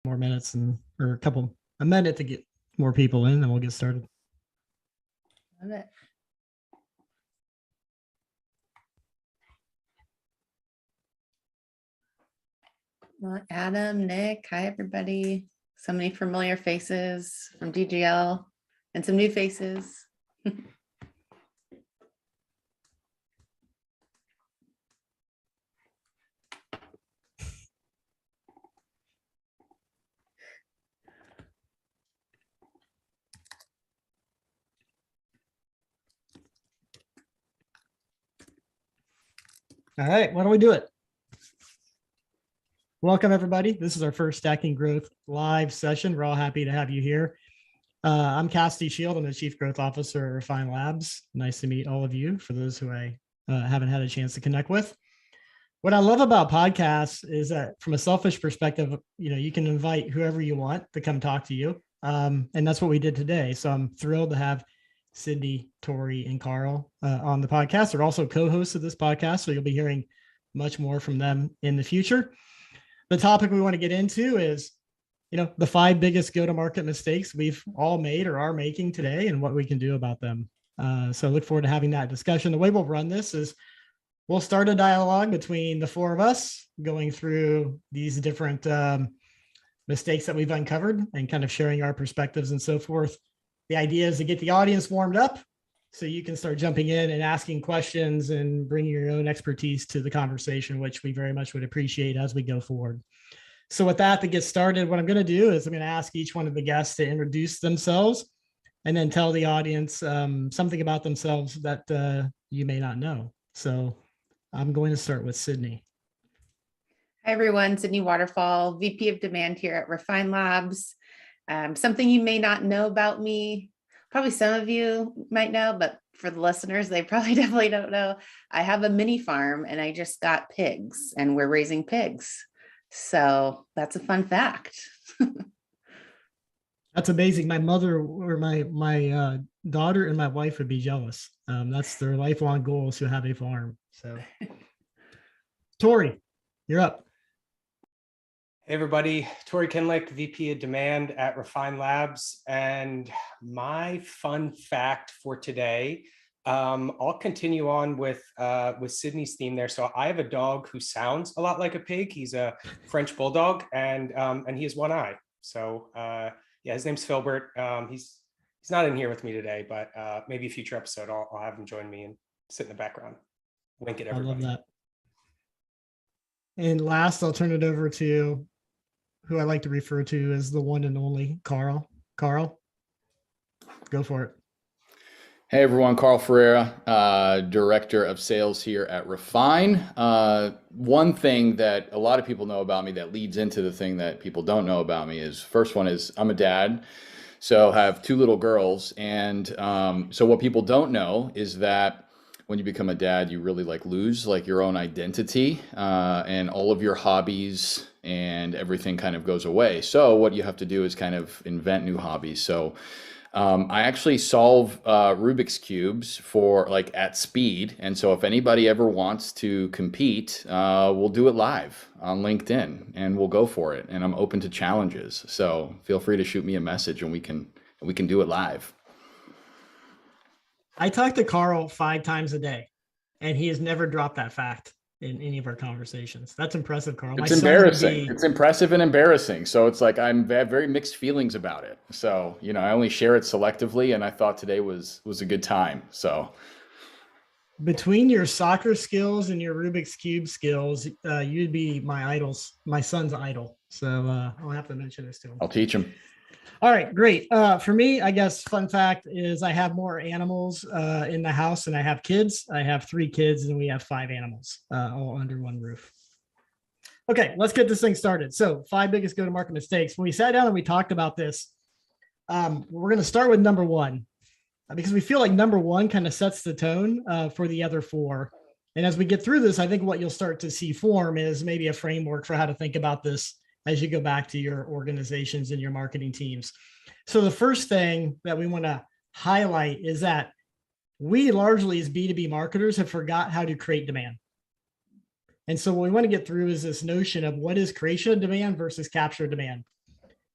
more minutes or a minute to get more people in, and we'll get started. Love it. Well, Adam, Nick, hi everybody. So many familiar faces from DGL and some new faces. All right, why don't we do it? Welcome, everybody. This is our first Stacking Growth live session. We're all happy to have you here. I'm Cassidy Shield. I'm the Chief Growth Officer at Refine Labs. Nice to meet all of you, for those who I haven't had a chance to connect with. What I love about podcasts is that from a selfish perspective, you can invite whoever you want to come talk to you. And that's what we did today. So I'm thrilled to have Sydney, Tori, and Carl on the podcast. They're also co-hosts of this podcast, so you'll be hearing much more from them in the future. The topic we want to get into is, the 5 biggest go-to-market mistakes we've all made or are making today and what we can do about them. So I look forward to having that discussion. The way we'll run this is we'll start a dialogue between the 4 of us going through these different mistakes that we've uncovered and kind of sharing our perspectives and so forth. The idea is to get the audience warmed up so you can start jumping in and asking questions and bringing your own expertise to the conversation, which we very much would appreciate as we go forward. So with that, to get started, what I'm going to do is I'm going to ask each one of the guests to introduce themselves and then tell the audience something about themselves that you may not know. So I'm going to start with Sydney. Hi, everyone. Sydney Waterfall, VP of Demand here at Refine Labs. Something you may not know about me, probably some of you might know, but for the listeners, they probably definitely don't know. I have a mini farm and I just got pigs and we're raising pigs. So that's a fun fact. That's amazing. My mother or my daughter and my wife would be jealous. That's their lifelong goal, is to have a farm. So Tori, you're up. Hey everybody, Tori Kenlick, VP of Demand at Refine Labs. And my fun fact for today, I'll continue on with Sydney's theme there. So I have a dog who sounds a lot like a pig. He's a French bulldog and he has one eye. So yeah, his name's Filbert. He's not in here with me today, but maybe a future episode, I'll have him join me and sit in the background. Wink at everybody. I love that. And last, I'll turn it over to who I like to refer to as the one and only Carl. Carl, go for it. Hey everyone, Carl Ferreira, Director of Sales here at Refine. One thing that a lot of people know about me that leads into the thing that people don't know about me is, first one is I'm a dad. So I have 2 little girls. And so what people don't know is that when you become a dad, you really lose your own identity and all of your hobbies and everything kind of goes away. So what you have to do is kind of invent new hobbies. So I actually solve Rubik's Cubes for at speed. And so if anybody ever wants to compete, we'll do it live on LinkedIn and we'll go for it. And I'm open to challenges. So feel free to shoot me a message and we can do it live. I talk to Carl 5 times a day, and he has never dropped that fact in any of our conversations. That's impressive, Carl. It's embarrassing. It's impressive and embarrassing. So it's I have very mixed feelings about it. So, I only share it selectively, and I thought today was a good time. So between your soccer skills and your Rubik's Cube skills, you'd be my son's idol. So I'll have to mention this to him. I'll teach him. All right, great. For me, I guess fun fact is I have more animals in the house than I have kids. I have 3 kids and we have 5 animals all under one roof. Okay, let's get this thing started. So 5 biggest go-to-market mistakes. When we sat down and we talked about this, we're going to start with number 1 because we feel like number 1 kind of sets the tone for the other 4. And as we get through this, I think what you'll start to see form is maybe a framework for how to think about this as you go back to your organizations and your marketing teams. So the first thing that we want to highlight is that we largely as B2B marketers have forgot how to create demand. And so what we want to get through is this notion of what is creation of demand versus capture of demand.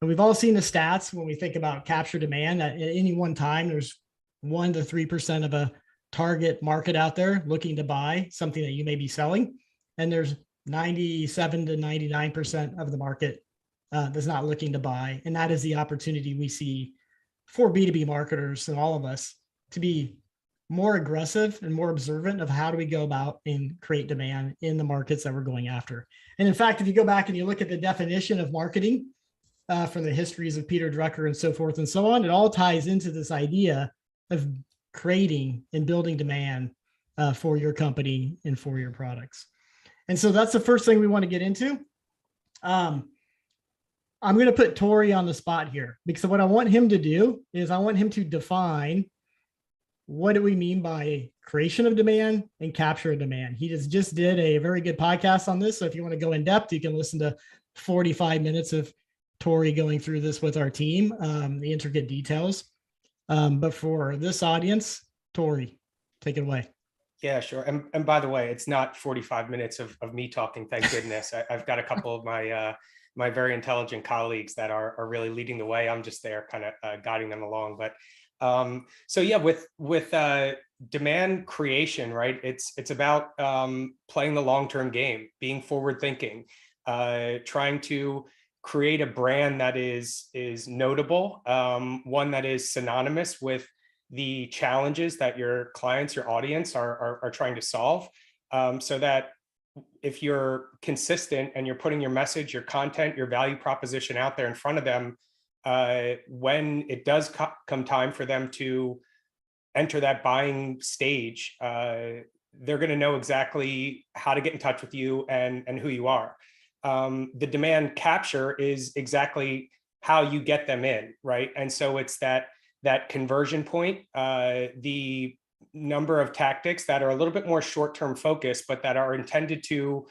And we've all seen the stats when we think about capture demand that at any one time, there's 1 to 3% of a target market out there looking to buy something that you may be selling. And there's 97 to 99% of the market that's not looking to buy. And that is the opportunity we see for B2B marketers and all of us to be more aggressive and more observant of how do we go about and create demand in the markets that we're going after. And in fact, if you go back and you look at the definition of marketing from the histories of Peter Drucker and so forth and so on, it all ties into this idea of creating and building demand for your company and for your products. And so that's the first thing we want to get into. I'm going to put Tori on the spot here because what I want him to do is I want him to define what do we mean by creation of demand and capture of demand. He just did a very good podcast on this. So if you want to go in depth, you can listen to 45 minutes of Tori going through this with our team, the intricate details. But for this audience, Tori, take it away. Yeah, sure. And by the way, it's not 45 minutes of me talking, thank goodness. I've got a couple of my very intelligent colleagues that are really leading the way. I'm just there kind of guiding them along. But so yeah, with demand creation, right? It's about playing the long-term game, being forward thinking, trying to create a brand that is notable, one that is synonymous with the challenges that your clients, your audience are trying to solve, so that if you're consistent and you're putting your message, your content, your value proposition out there in front of them, when it does come time for them to enter that buying stage, they're going to know exactly how to get in touch with you and who you are. The demand capture is exactly how you get them in, right? And so it's that conversion point, the number of tactics that are a little bit more short-term focused, but that are intended to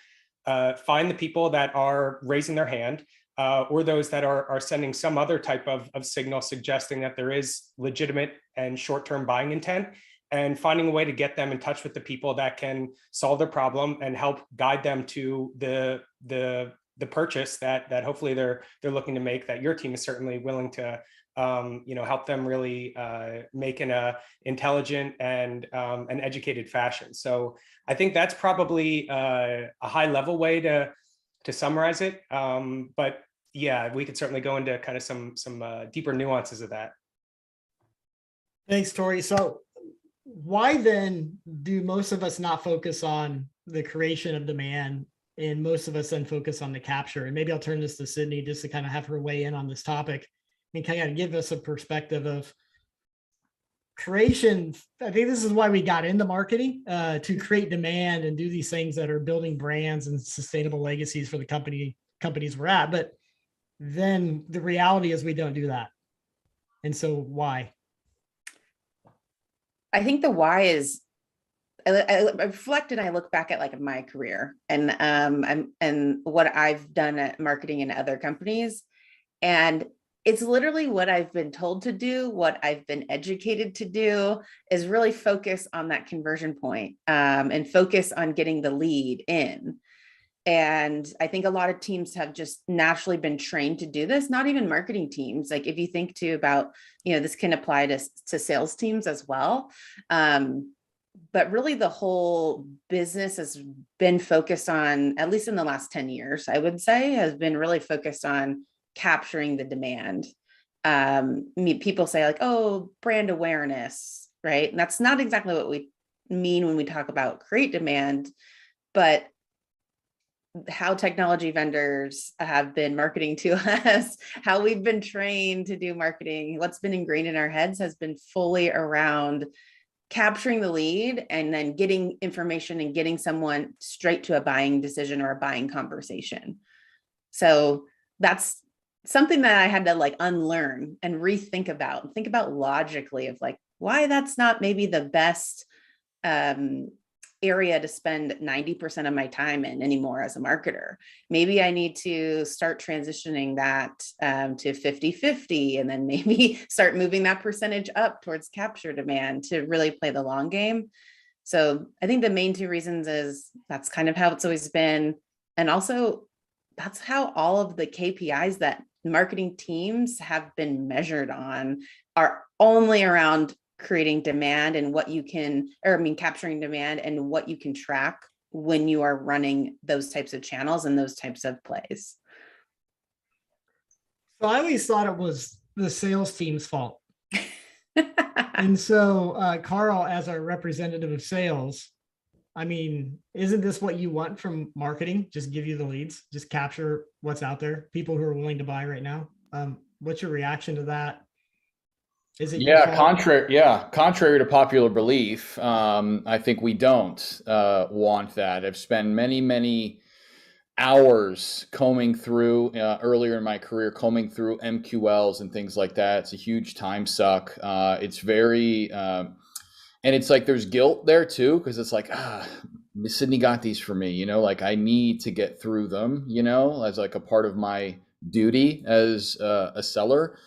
find the people that are raising their hand, or those that are sending some other type of signal suggesting that there is legitimate and short-term buying intent, and finding a way to get them in touch with the people that can solve their problem and help guide them to the purchase that hopefully they're looking to make, that your team is certainly willing to help them really make in a intelligent and an educated fashion. So I think that's probably a high level way to summarize it. But yeah, we could certainly go into kind of some deeper nuances of that. Thanks, Tori. So why then do most of us not focus on the creation of demand and most of us then focus on the capture? And maybe I'll turn this to Sydney just to kind of have her weigh in on this topic and kind of give us a perspective of creation. I think this is why we got into marketing, to create demand and do these things that are building brands and sustainable legacies for the companies we're at. But then the reality is we don't do that. And so why? I think the why is, I reflect and I look back at like my career and what I've done at marketing in other companies. And it's literally what I've been told to do, what I've been educated to do, is really focus on that conversion point, and focus on getting the lead in. And I think a lot of teams have just naturally been trained to do this, not even marketing teams. Like if you think too about, this can apply to sales teams as well. But really the whole business has been focused on, at least in the last 10 years, I would say, has been really focused on capturing the demand. People say like, oh, brand awareness, right? And that's not exactly what we mean when we talk about create demand, but how technology vendors have been marketing to us, how we've been trained to do marketing, what's been ingrained in our heads has been fully around capturing the lead and then getting information and getting someone straight to a buying decision or a buying conversation. So that's something that I had to like unlearn and rethink about and think about logically of like why that's not maybe the best area to spend 90% of my time in anymore as a marketer. Maybe I need to start transitioning that to 50-50 and then maybe start moving that percentage up towards capture demand to really play the long game. So I think the main two reasons is that's kind of how it's always been. And also that's how all of the KPIs that marketing teams have been measured on are only around creating demand and what you can, capturing demand and what you can track when you are running those types of channels and those types of plays. So I always thought it was the sales team's fault. And so Carl, as our representative of sales, I mean, isn't this what you want from marketing? Just give you the leads, just capture what's out there, people who are willing to buy right now. What's your reaction to that? Is it your fault? Contrary to popular belief, I think we don't want that. I've spent many hours combing through earlier in my career, combing through MQLs and things like that. It's a huge time suck. It's very, and it's like there's guilt there too, because it's like, Miss Sydney got these for me, like I need to get through them, as like a part of my duty as a seller.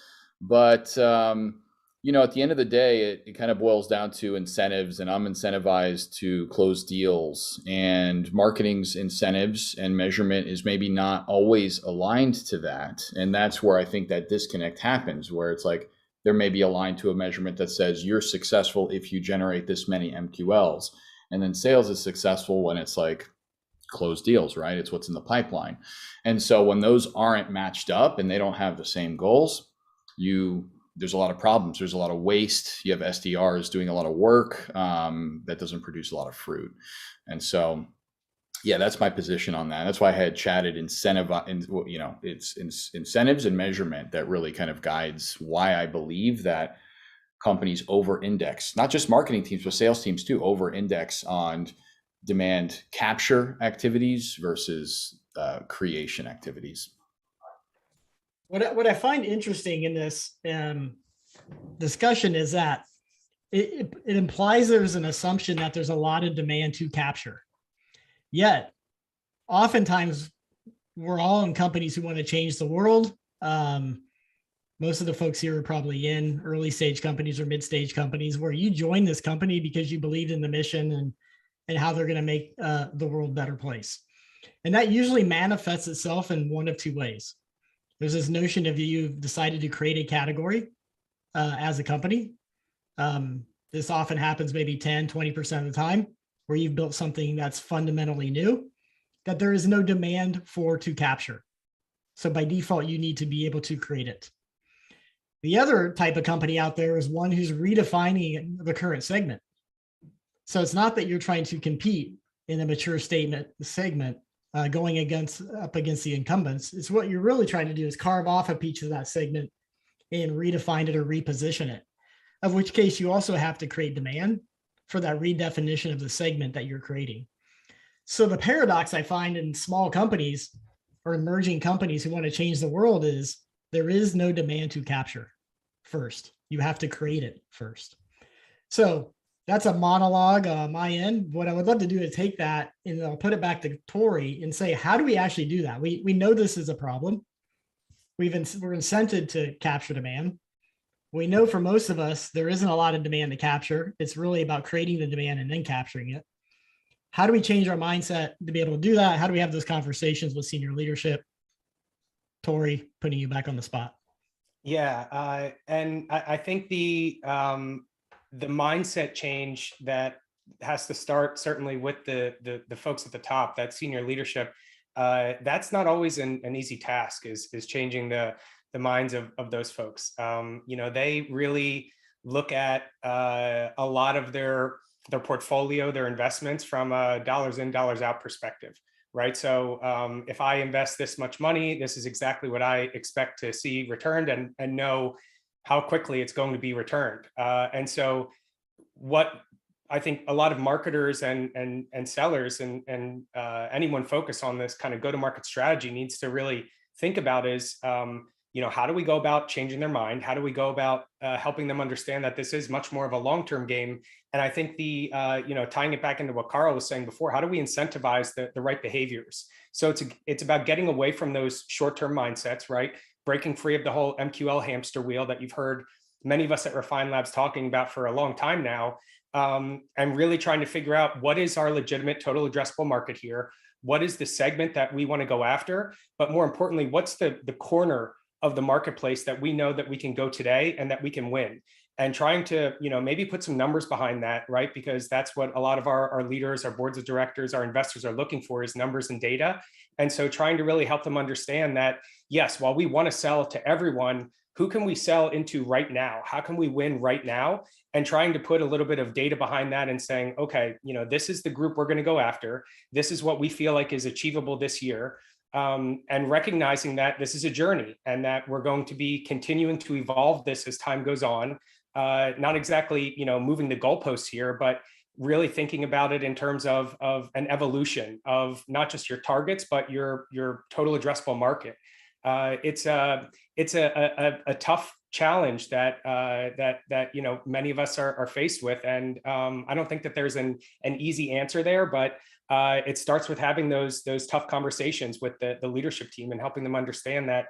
But at the end of the day, it kind of boils down to incentives, and I'm incentivized to close deals, and marketing's incentives and measurement is maybe not always aligned to that. And that's where I think that disconnect happens, where it's like there may be aligned to a measurement that says you're successful if you generate this many MQLs. And then sales is successful when it's like closed deals, right? It's what's in the pipeline. And so when those aren't matched up and they don't have the same goals, there's a lot of problems. There's a lot of waste. You have SDRs doing a lot of work that doesn't produce a lot of fruit. And so, that's my position on that. That's why I had chatted it's incentives and measurement that really kind of guides why I believe that companies over-index, not just marketing teams, but sales teams too, over-index on demand capture activities versus creation activities. What I find interesting in this discussion is that it implies there's an assumption that there's a lot of demand to capture. Yet, oftentimes, we're all in companies who want to change the world. Most of the folks here are probably in early stage companies or mid stage companies where you join this company because you believed in the mission and how they're going to make the world a better place. And that usually manifests itself in one of two ways. There's this notion of you've decided to create a category as a company. This often happens maybe 10, 20% of the time, where you've built something that's fundamentally new that there is no demand to capture. So by default, you need to be able to create it. The other type of company out there is one who's redefining the current segment. So it's not that you're trying to compete in a mature segment, going up against the incumbents. It's what you're really trying to do is carve off a piece of that segment and redefine it or reposition it, of which case you also have to create demand for that redefinition of the segment that you're creating. So the paradox I find in small companies or emerging companies who want to change the world is there is no demand to capture first. You have to create it first. So that's a monologue on my end. What I would love to do is take that and I'll put it back to Tori and say, how do we actually do that? We know this is a problem. We're incented to capture demand. We know for most of us, there isn't a lot of demand to capture. It's really about creating the demand and then capturing it. How do we change our mindset to be able to do that? How do we have those conversations with senior leadership? Tori, putting you back on the spot. Yeah, and I think the mindset change that has to start certainly with the folks at the top, that senior leadership. That's not always an easy task. Is changing the minds of those folks. They really look at a lot of their portfolio, their investments from a dollars in, dollars out perspective. Right. So if I invest this much money, this is exactly what I expect to see returned and know how quickly it's going to be returned. And so what I think a lot of marketers and sellers and anyone focused on this kind of go-to-market strategy needs to really think about is, how do we go about changing their mind? How do we go about helping them understand that this is much more of a long-term game? And I think tying it back into what Carl was saying before, how do we incentivize the right behaviors? So it's about getting away from those short-term mindsets, right? Breaking free of the whole MQL hamster wheel that you've heard many of us at Refine Labs talking about for a long time now, and really trying to figure out what is our legitimate total addressable market here? What is the segment that we want to go after? But more importantly, what's the corner of the marketplace that we know that we can go today and that we can win. And trying to, maybe put some numbers behind that, right? Because that's what a lot of our leaders, our boards of directors, our investors are looking for, is numbers and data. And so trying to really help them understand that, yes, while we want to sell to everyone, who can we sell into right now? How can we win right now? And trying to put a little bit of data behind that and saying, okay, this is the group we're going to go after. This is what we feel like is achievable this year. And recognizing that this is a journey and that we're going to be continuing to evolve this as time goes on. Not exactly, moving the goalposts here, but really thinking about it in terms of an evolution of not just your targets, but your total addressable market. It's a tough challenge that many of us are faced with, and I don't think that there's an easy answer there, but it starts with having those tough conversations with the leadership team and helping them understand that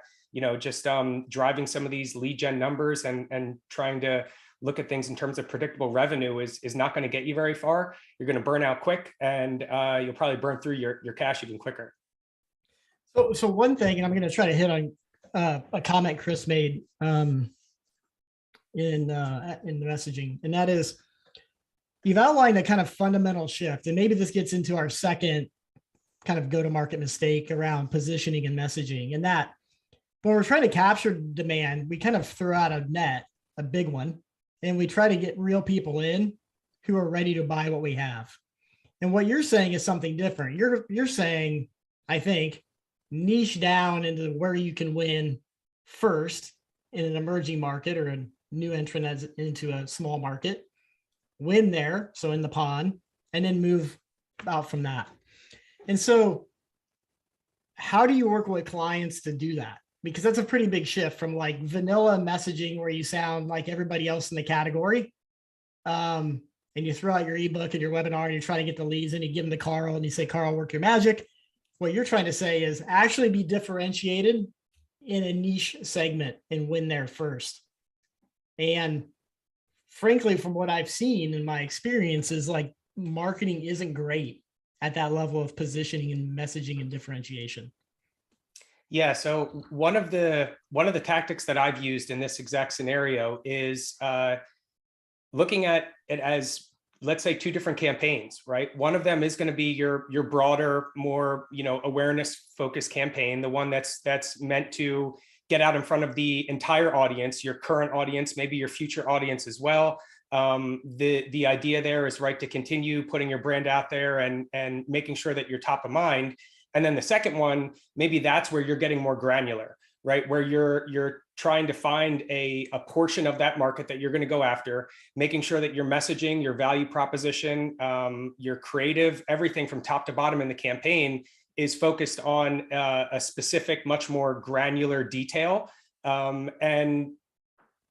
just driving some of these lead gen numbers and trying to look at things in terms of predictable revenue is not going to get you very far. You're going to burn out quick, and you'll probably burn through your cash even quicker. So one thing, and I'm going to try to hit on a comment Chris made in the messaging, and that is, you've outlined a kind of fundamental shift, and maybe this gets into our second kind of go-to-market mistake around positioning and messaging, and that when we're trying to capture demand, we kind of throw out a net, a big one, and we try to get real people in who are ready to buy what we have. And what you're saying is something different. You're saying, I think, niche down into where you can win first in an emerging market or a new entrant into a small market, win there, so in the pond, and then move out from that. And so how do you work with clients to do that? Because that's a pretty big shift from like vanilla messaging where you sound like everybody else in the category. And you throw out your ebook and your webinar and you try to get the leads and you give them to Carl and you say, Carl, work your magic. What you're trying to say is actually be differentiated in a niche segment and win there first. And frankly, from what I've seen in my experience, is like marketing isn't great at that level of positioning and messaging and differentiation. Yeah. So one of the tactics that I've used in this exact scenario is looking at it as, let's say, two different campaigns, right? One of them is going to be your broader, more awareness focused campaign, the one that's meant to get out in front of the entire audience, your current audience, maybe your future audience as well. The idea there is, right, to continue putting your brand out there and making sure that you're top of mind. And then the second one, maybe that's where you're getting more granular, right? Where you're trying to find a portion of that market that you're going to go after, making sure that your messaging, your value proposition, your creative, everything from top to bottom in the campaign is focused on a specific, much more granular detail, and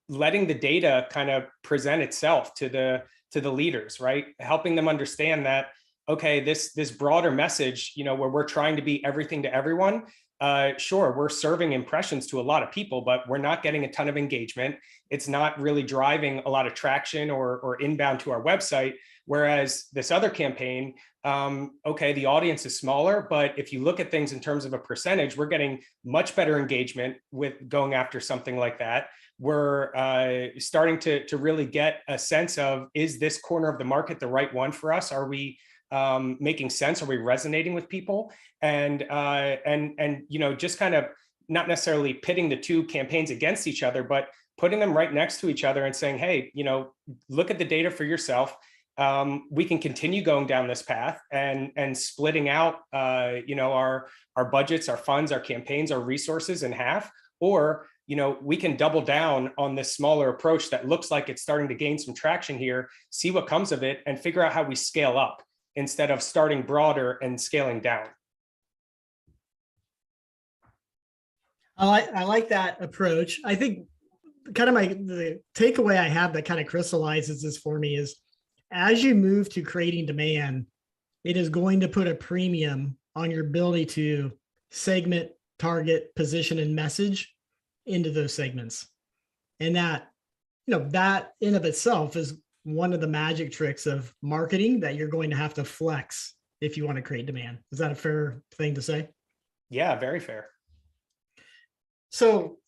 letting the data kind of present itself to the leaders, right? Helping them understand that, okay, this broader message, where we're trying to be everything to everyone. Sure, we're serving impressions to a lot of people, but we're not getting a ton of engagement. It's not really driving a lot of traction or inbound to our website. Whereas this other campaign, okay, the audience is smaller, but if you look at things in terms of a percentage, we're getting much better engagement with going after something like that. We're starting to really get a sense of, is this corner of the market the right one for us? Are we making sense? Are we resonating with people? And just kind of not necessarily pitting the two campaigns against each other, but putting them right next to each other and saying, hey, look at the data for yourself. We can continue going down this path and splitting out, our budgets, our funds, our campaigns, our resources in half, or we can double down on this smaller approach that looks like it's starting to gain some traction here, see what comes of it, and figure out how we scale up instead of starting broader and scaling down. I like that approach. I think kind of the takeaway I have that kind of crystallizes this for me is, as you move to creating demand, it is going to put a premium on your ability to segment, target, position, and message into those segments. And that in of itself is one of the magic tricks of marketing that you're going to have to flex if you want to create demand. Is that a fair thing to say? Yeah, very fair. So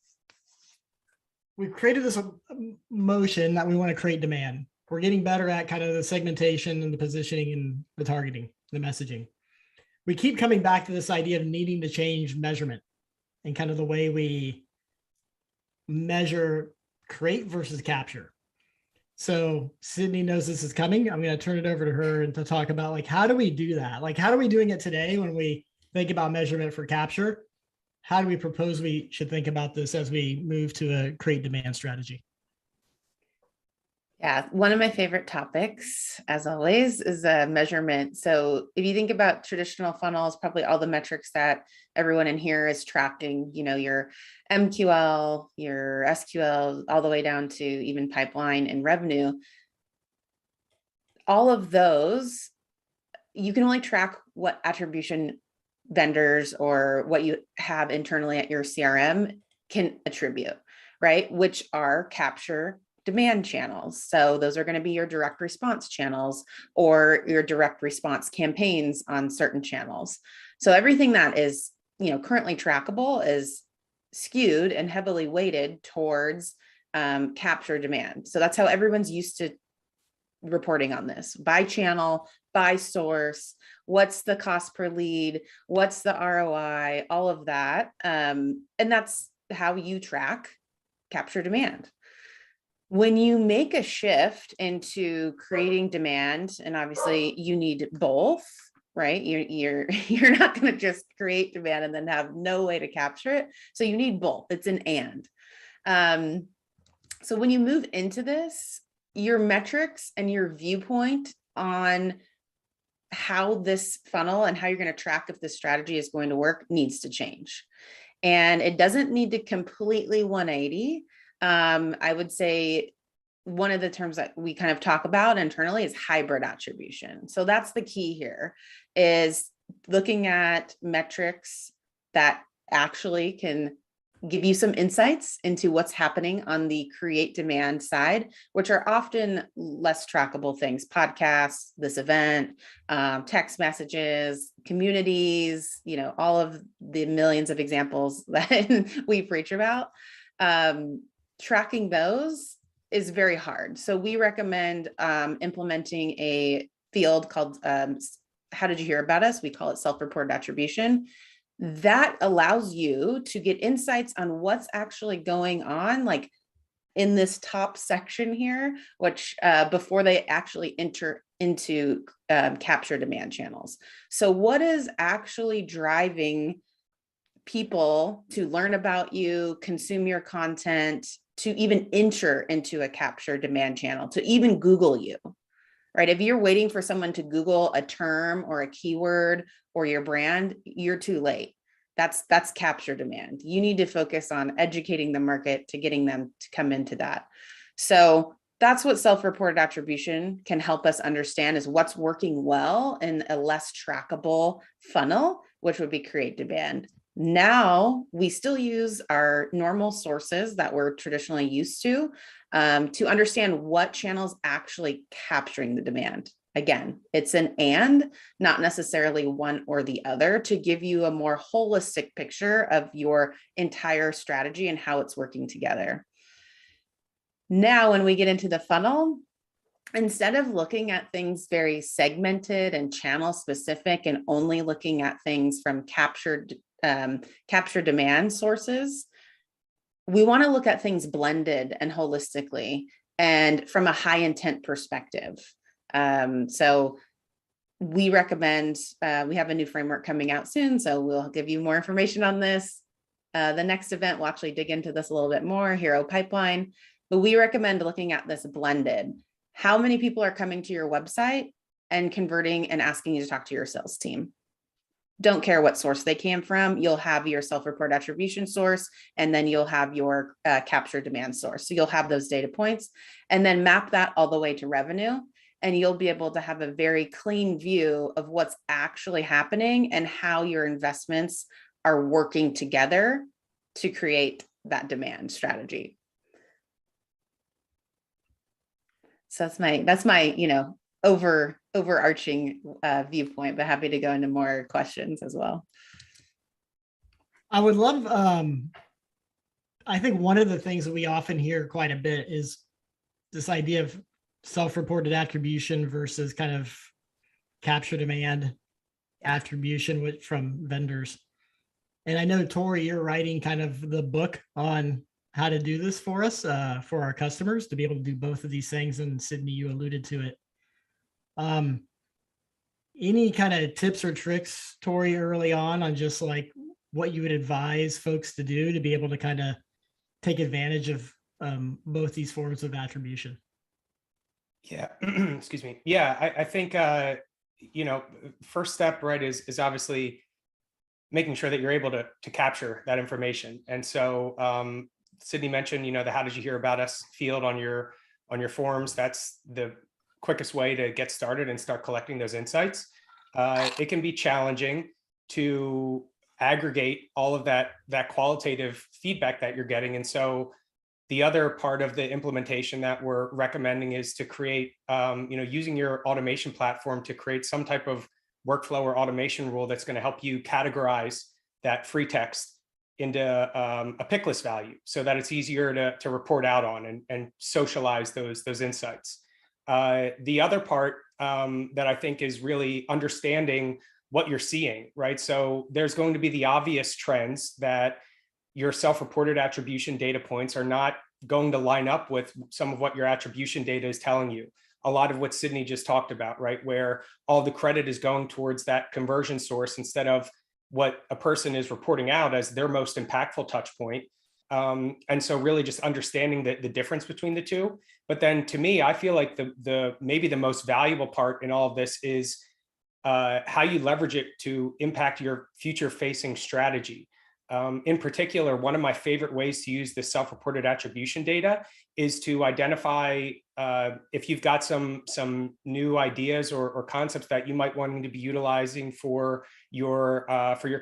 we've created this motion that we want to create demand. We're getting better at kind of the segmentation and the positioning and the targeting, the messaging. We keep coming back to this idea of needing to change measurement and kind of the way we measure create versus capture. So Sydney knows this is coming. I'm going to turn it over to her and to talk about like, how do we do that? Like, how are we doing it today when we think about measurement for capture? How do we propose we should think about this as we move to a create demand strategy? Yeah, one of my favorite topics, as always, is measurement. So if you think about traditional funnels, probably all the metrics that everyone in here is tracking, your MQL, your SQL, all the way down to even pipeline and revenue, all of those, you can only track what attribution vendors or what you have internally at your CRM can attribute, right? Which are capture demand channels. So those are going to be your direct response channels or your direct response campaigns on certain channels. So everything that is, currently trackable is skewed and heavily weighted towards capture demand. So that's how everyone's used to reporting on this: by channel, by source, what's the cost per lead, what's the ROI, all of that. And that's how you track capture demand. When you make a shift into creating demand, and obviously you need both, right? You're not going to just create demand and then have no way to capture it. So you need both. It's an and. So when you move into this, your metrics and your viewpoint on how this funnel and how you're going to track if this strategy is going to work needs to change. And it doesn't need to completely 180. I would say one of the terms that we kind of talk about internally is hybrid attribution. So that's the key here, is looking at metrics that actually can give you some insights into what's happening on the create demand side, which are often less trackable things: podcasts, this event, text messages, communities, all of the millions of examples that we preach about. Tracking those is very hard. So we recommend implementing a field called how did you hear about us? We call it self-reported attribution. That allows you to get insights on what's actually going on, like in this top section here, which before they actually enter into capture demand channels. So what is actually driving people to learn about you, consume your content, to even enter into a capture demand channel, to even Google you, right? If you're waiting for someone to Google a term or a keyword or your brand, you're too late. That's capture demand. You need to focus on educating the market to getting them to come into that. So that's what self-reported attribution can help us understand, is what's working well in a less trackable funnel, which would be create demand. Now we still use our normal sources that we're traditionally used to understand what channels actually capturing the demand. Again, it's an and, not necessarily one or the other, to give you a more holistic picture of your entire strategy and how it's working together. Now, when we get into the funnel, instead of looking at things very segmented and channel specific and only looking at things from capture demand sources, we want to look at things blended and holistically and from a high intent perspective. So we recommend, we have a new framework coming out soon, so we'll give you more information on this. The next event, we'll actually dig into this a little bit more, Hero Pipeline, but we recommend looking at this blended. How many people are coming to your website and converting and asking you to talk to your sales team? Don't care what source they came from. You'll have your self-report attribution source, and then you'll have your capture demand source. So you'll have those data points, and then map that all the way to revenue. And you'll be able to have a very clean view of what's actually happening and how your investments are working together to create that demand strategy. So that's my overarching viewpoint, but happy to go into more questions as well. I would love I think one of the things that we often hear quite a bit is this idea of self-reported attribution versus kind of capture demand attribution from vendors. And I know, Tori, you're writing kind of the book on how to do this for us, for our customers, to be able to do both of these things. And Sydney, you alluded to it. Any kind of tips or tricks, Tori, early on just like what you would advise folks to do to be able to kind of take advantage of both these forms of attribution? Yeah, excuse me. Yeah, I think, first step, right, is obviously making sure that you're able to capture that information. And so Sydney mentioned, the how did you hear about us field on your forms. That's the quickest way to get started and start collecting those insights. It can be challenging to aggregate all of that qualitative feedback that you're getting. And so the other part of the implementation that we're recommending is to create, using your automation platform to create some type of workflow or automation rule that's going to help you categorize that free text into a pick list value so that it's easier to report out on and socialize those insights. The other part that I think is really understanding what you're seeing, right? So there's going to be the obvious trends that your self-reported attribution data points are not going to line up with some of what your attribution data is telling you. A lot of what Sydney just talked about, right? Where all the credit is going towards that conversion source instead of what a person is reporting out as their most impactful touch point. And so really just understanding the difference between the two. But then to me, I feel like maybe the most valuable part in all of this is how you leverage it to impact your future facing strategy. In particular, one of my favorite ways to use this self-reported attribution data is to identify if you've got some new ideas or concepts that you might want to be utilizing for your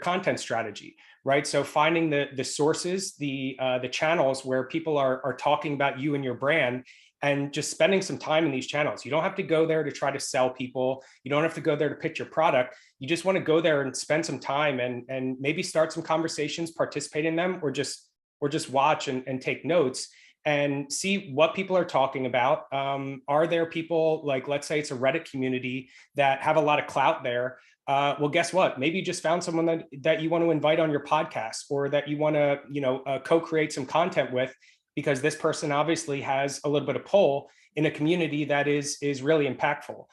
content strategy, right? So finding the sources, the channels where people are talking about you and your brand, and just spending some time in these channels. You don't have to go there to try to sell people. You don't have to go there to pitch your product. You just want to go there and spend some time and maybe start some conversations, participate in them, or just watch and take notes and see what people are talking about. Are there people, like, let's say it's a Reddit community that have a lot of clout there? Well, guess what? Maybe you just found someone that you want to invite on your podcast, or that you want to, co-create some content with, because this person obviously has a little bit of pull in a community that is really impactful.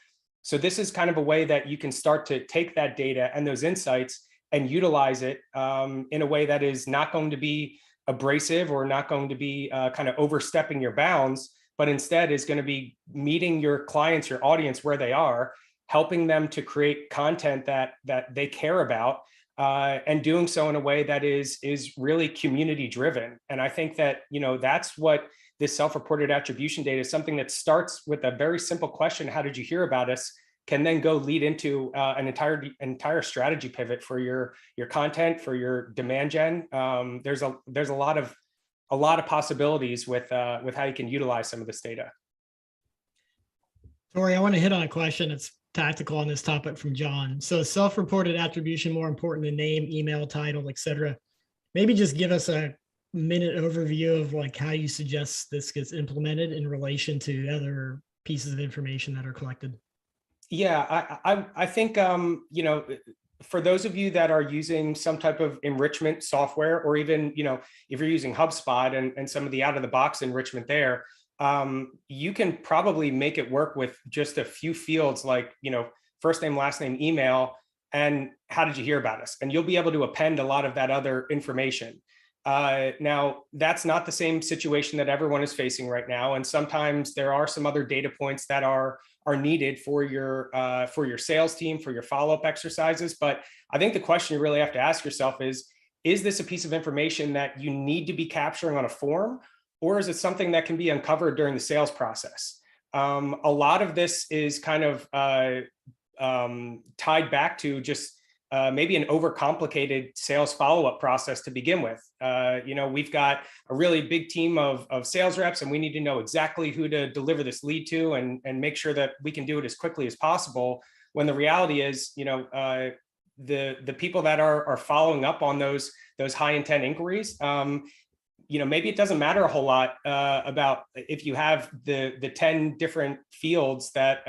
So this is kind of a way that you can start to take that data and those insights and utilize it in a way that is not going to be abrasive or not going to be kind of overstepping your bounds, but instead is going to be meeting your clients, your audience where they are, helping them to create content that they care about, and doing so in a way that is really community driven. And I think that, that's what this self-reported attribution data is, something that starts with a very simple question: how did you hear about us? Can then go lead into an entire strategy pivot for your content, for your demand gen. There's a lot of possibilities with how you can utilize some of this data. Tori, I want to hit on a question that's tactical on this topic from John. So self-reported attribution more important than name, email, title, etc. Maybe just give us a minute overview of like how you suggest this gets implemented in relation to other pieces of information that are collected. Yeah, I think for those of you that are using some type of enrichment software, or even if you're using HubSpot and some of the out of the box enrichment there, you can probably make it work with just a few fields like, first name, last name, email, and how did you hear about us? And you'll be able to append a lot of that other information. Now, that's not the same situation that everyone is facing right now. And sometimes there are some other data points that are needed for your sales team, for your follow-up exercises. But I think the question you really have to ask yourself is this a piece of information that you need to be capturing on a form? Or is it something that can be uncovered during the sales process? A lot of this is kind of tied back to just maybe an overcomplicated sales follow-up process to begin with. We've got a really big team of sales reps, and we need to know exactly who to deliver this lead to and make sure that we can do it as quickly as possible. When the reality is, the people that are following up on those high intent inquiries, maybe it doesn't matter a whole lot about if you have the 10 different fields that,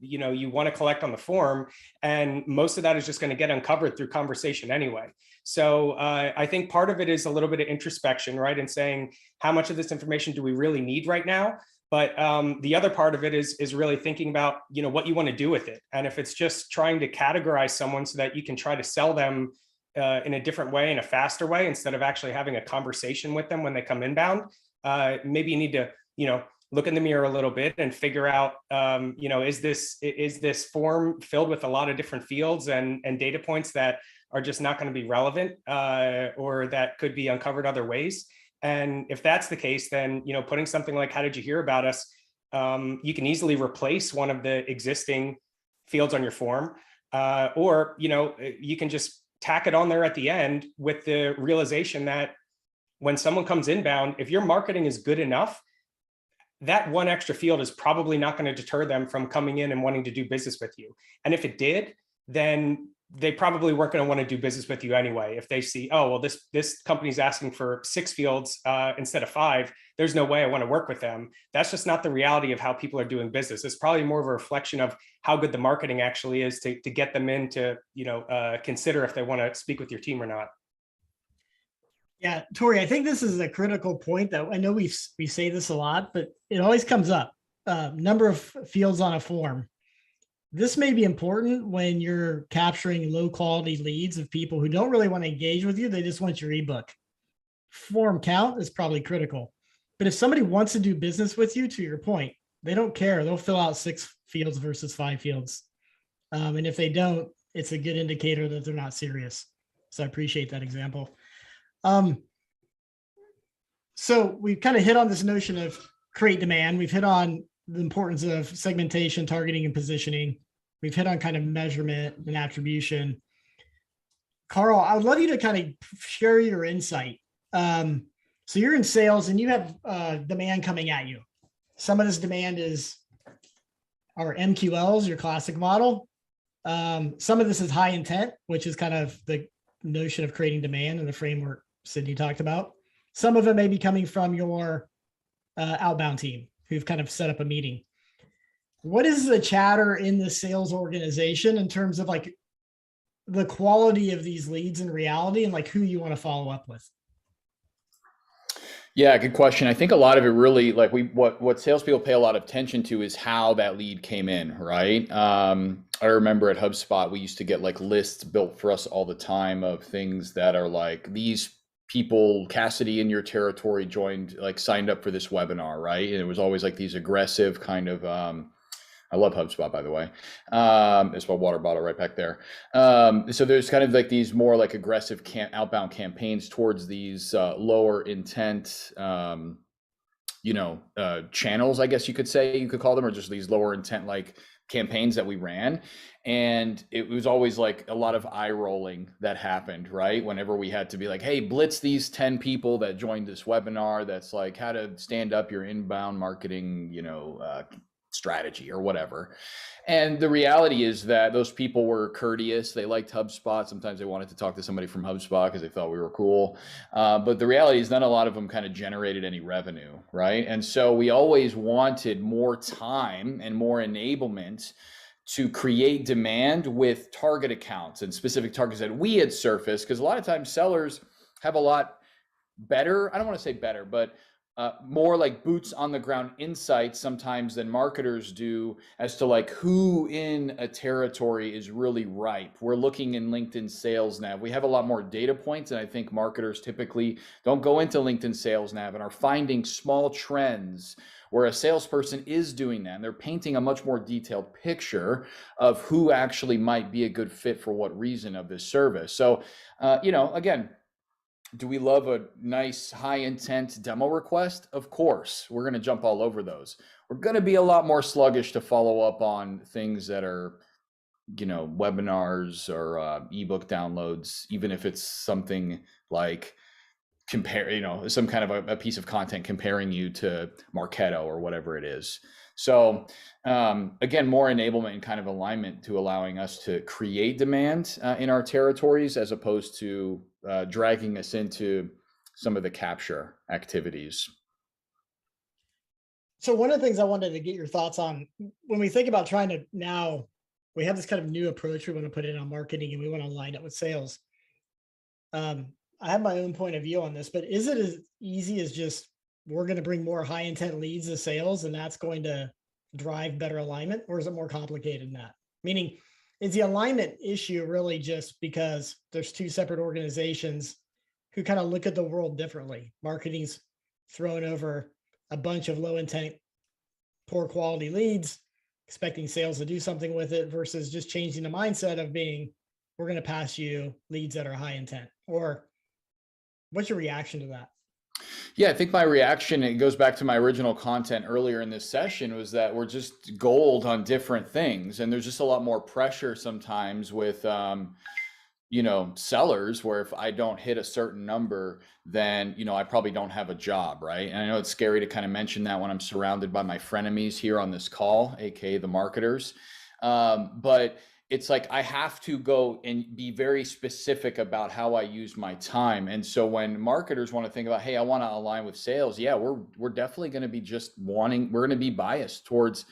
you want to collect on the form, and most of that is just going to get uncovered through conversation anyway. So I think part of it is a little bit of introspection, right? And saying, how much of this information do we really need right now? But the other part of it is really thinking about, what you want to do with it. And if it's just trying to categorize someone so that you can try to sell them in a different way, in a faster way, instead of actually having a conversation with them when they come inbound, maybe you need to, look in the mirror a little bit and figure out, is this form filled with a lot of different fields and data points that are just not going to be relevant, or that could be uncovered other ways. And if that's the case, then, putting something like, how did you hear about us? You can easily replace one of the existing fields on your form, or, you can just tack it on there at the end with the realization that when someone comes inbound, if your marketing is good enough, that one extra field is probably not going to deter them from coming in and wanting to do business with you. And if it did, then they probably weren't going to want to do business with you anyway. If they see, oh, well, this company's asking for 6 fields instead of 5, there's no way I want to work with them. That's just not the reality of how people are doing business. It's probably more of a reflection of how good the marketing actually is to get them in to, consider if they want to speak with your team or not. Yeah, Tori, I think this is a critical point that I know we say this a lot, but it always comes up. Number of fields on a form. This may be important when you're capturing low quality leads of people who don't really want to engage with you. They just want your ebook. Form count is probably critical. But if somebody wants to do business with you, to your point, they don't care. They'll fill out 6 fields versus 5 fields. And if they don't, it's a good indicator that they're not serious. So I appreciate that example. So we've kind of hit on this notion of create demand. We've hit on the importance of segmentation, targeting, and positioning. We've hit on kind of measurement and attribution. Carl, I would love you to kind of share your insight. So you're in sales and you have demand coming at you. Some of this demand is our MQLs, your classic model. Some of this is high intent, which is kind of the notion of creating demand and the framework Sydney talked about. Some of it may be coming from your outbound team who've kind of set up a meeting. What is the chatter in the sales organization in terms of like the quality of these leads in reality and like who you want to follow up with? Yeah, good question. I think a lot of it really, like what salespeople pay a lot of attention to is how that lead came in, right? I remember at HubSpot, we used to get like lists built for us all the time of things that are like, these people, Cassidy in your territory signed up for this webinar, right? And it was always like these aggressive kind of, I love HubSpot, by the way. It's my water bottle right back there. So there's kind of like these more like aggressive outbound campaigns towards these lower intent, channels, I guess you could say, you could call them, or just these lower intent like campaigns that we ran. And it was always like a lot of eye rolling that happened, right? Whenever we had to be like, hey, blitz these 10 people that joined this webinar, that's like how to stand up your inbound marketing, strategy or whatever. And the reality is that those people were courteous. They liked HubSpot. Sometimes they wanted to talk to somebody from HubSpot because they thought we were cool. But the reality is not a lot of them kind of generated any revenue, right? And so we always wanted more time and more enablement to create demand with target accounts and specific targets that we had surfaced. Because a lot of times sellers have a lot better, I don't want to say better, but more like boots on the ground insights sometimes than marketers do as to like who in a territory is really ripe. We're looking in LinkedIn Sales Nav. We have a lot more data points, and I think marketers typically don't go into LinkedIn Sales Nav and are finding small trends where a salesperson is doing that. And they're painting a much more detailed picture of who actually might be a good fit for what reason of this service. So, again, do we love a nice high intent demo request? Of course, we're going to jump all over those. We're going to be a lot more sluggish to follow up on things that are, webinars or ebook downloads, even if it's something like some kind of a piece of content comparing you to Marketo or whatever it is. So again, more enablement and kind of alignment to allowing us to create demand in our territories, as opposed to dragging us into some of the capture activities. So one of the things I wanted to get your thoughts on, when we think about trying to now, we have this kind of new approach we want to put in on marketing and we want to align it with sales. I have my own point of view on this, but is it as easy as just, we're going to bring more high intent leads to sales and that's going to drive better alignment? Or is it more complicated than that? Meaning, is the alignment issue really just because there's two separate organizations who kind of look at the world differently? Marketing's thrown over a bunch of low intent, poor quality leads, expecting sales to do something with it versus just changing the mindset of being, we're going to pass you leads that are high intent. Or what's your reaction to that? Yeah, I think my reaction, it goes back to my original content earlier in this session, was that we're just gold on different things. And there's just a lot more pressure sometimes with, sellers, where if I don't hit a certain number, then, I probably don't have a job, right? And I know it's scary to kind of mention that when I'm surrounded by my frenemies here on this call, AKA the marketers. But it's like, I have to go and be very specific about how I use my time. And so when marketers want to think about, hey, I want to align with sales, yeah, we're definitely going to be we're going to be biased towards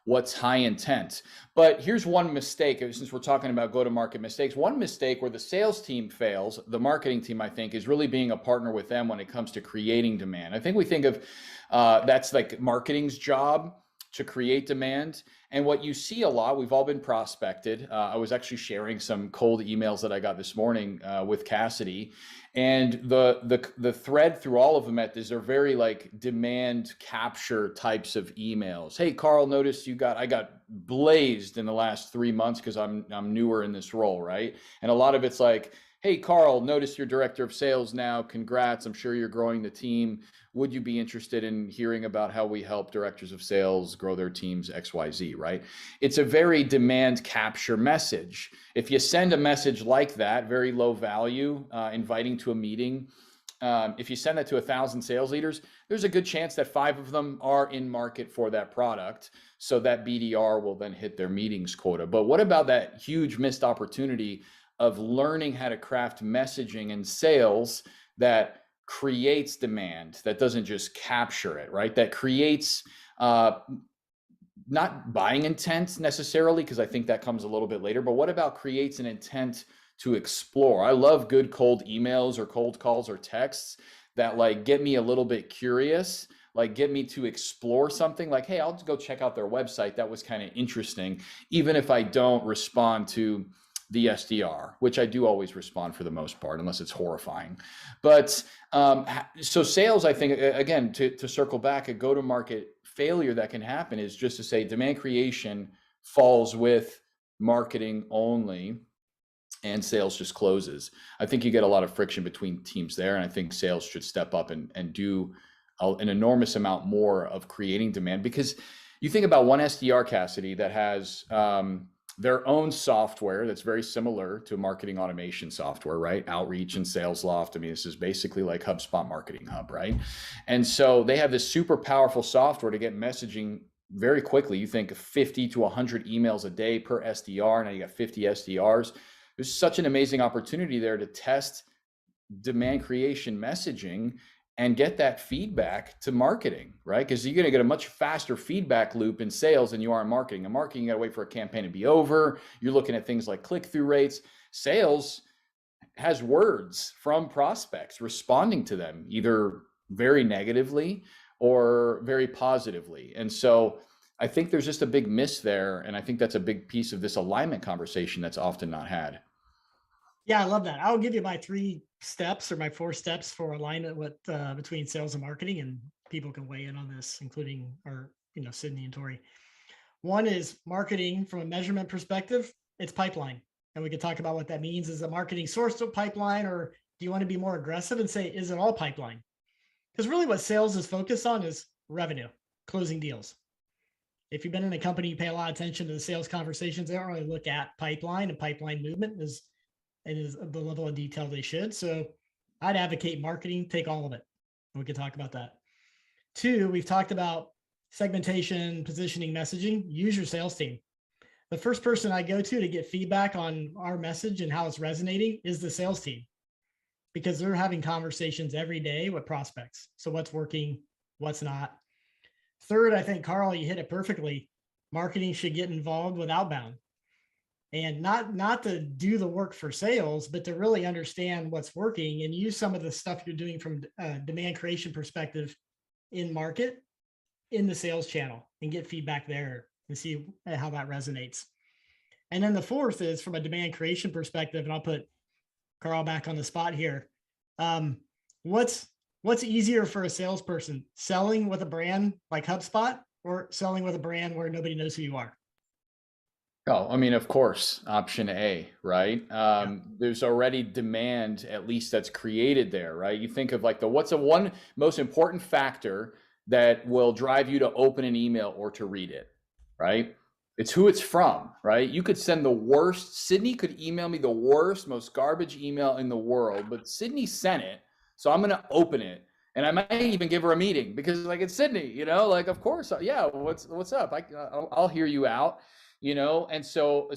what's high intent. But here's one mistake, since we're talking about go-to-market mistakes, one mistake where the sales team fails, the marketing team, I think, is really being a partner with them when it comes to creating demand. I think we think of that's like marketing's job to create demand. And what you see a lot, we've all been prospected. I was actually sharing some cold emails that I got this morning with Cassidy. And the thread through all of them is they're very like demand capture types of emails. Hey, Carl, noticed I got blazed in the last 3 months because I'm newer in this role, right? And a lot of it's like, hey, Carl, notice you're director of sales now. Congrats. I'm sure you're growing the team. Would you be interested in hearing about how we help directors of sales grow their teams XYZ, right? It's a very demand capture message. If you send a message like that, very low value, inviting to a meeting, if you send that to 1,000 sales leaders, there's a good chance that 5 of them are in market for that product. So that BDR will then hit their meetings quota. But what about that huge missed opportunity of learning how to craft messaging in sales that creates demand, that doesn't just capture it, right? That creates not buying intent necessarily, because I think that comes a little bit later, but what about creates an intent to explore? I love good cold emails or cold calls or texts that like get me a little bit curious, like get me to explore something, like, hey, I'll go check out their website. That was kind of interesting. Even if I don't respond to the SDR, which I do always respond for the most part, unless it's horrifying. But so sales, I think, again, to circle back, a go-to-market failure that can happen is just to say demand creation falls with marketing only and sales just closes. I think you get a lot of friction between teams there. And I think sales should step up and do an enormous amount more of creating demand, because you think about one SDR, Cassidy, that has their own software that's very similar to marketing automation software, right? Outreach and SalesLoft. I mean, this is basically like HubSpot Marketing Hub, right? And so they have this super powerful software to get messaging very quickly. You think 50 to 100 emails a day per SDR. Now you got 50 SDRs. There's such an amazing opportunity there to test demand creation messaging and get that feedback to marketing, right? Because you're going to get a much faster feedback loop in sales than you are in marketing. In marketing, you got to wait for a campaign to be over. You're looking at things like click-through rates. Sales has words from prospects responding to them, either very negatively or very positively. And so I think there's just a big miss there. And I think that's a big piece of this alignment conversation that's often not had. Yeah, I love that. I'll give you my 3 steps or my 4 steps for alignment with between sales and marketing, and people can weigh in on this, including Sydney and Tori. One is marketing from a measurement perspective. It's pipeline, and we could talk about what that means. Is the marketing source of pipeline, or do you want to be more aggressive and say, is it all pipeline? Because really what sales is focused on is revenue, closing deals. If you've been in a company, you pay a lot of attention to the sales conversations. They don't really look at pipeline, and pipeline movement is the level of detail they should. So I'd advocate marketing, take all of it. We could talk about that. 2, we've talked about segmentation, positioning, messaging. Use your sales team. The first person I go to get feedback on our message and how it's resonating is the sales team. because they're having conversations every day with prospects. So what's working, what's not. Third, I think, Carl, you hit it perfectly. Marketing should get involved with outbound, and not to do the work for sales, but to really understand what's working and use some of the stuff you're doing from a demand creation perspective in market, in the sales channel, and get feedback there and see how that resonates. And then the fourth is from a demand creation perspective, and I'll put Carl back on the spot here. What's easier for a salesperson, selling with a brand like HubSpot or selling with a brand where nobody knows who you are? Oh, I mean, of course, option A, right? There's already demand, at least that's created there, right? You think of like what's the one most important factor that will drive you to open an email or to read it, right? It's who it's from, right? You could send the worst, Sydney could email me the worst, most garbage email in the world, but Sydney sent it, so I'm gonna open it. And I might even give her a meeting because like it's Sydney, you know, like of course, yeah, what's up? I'll hear you out. You know, and so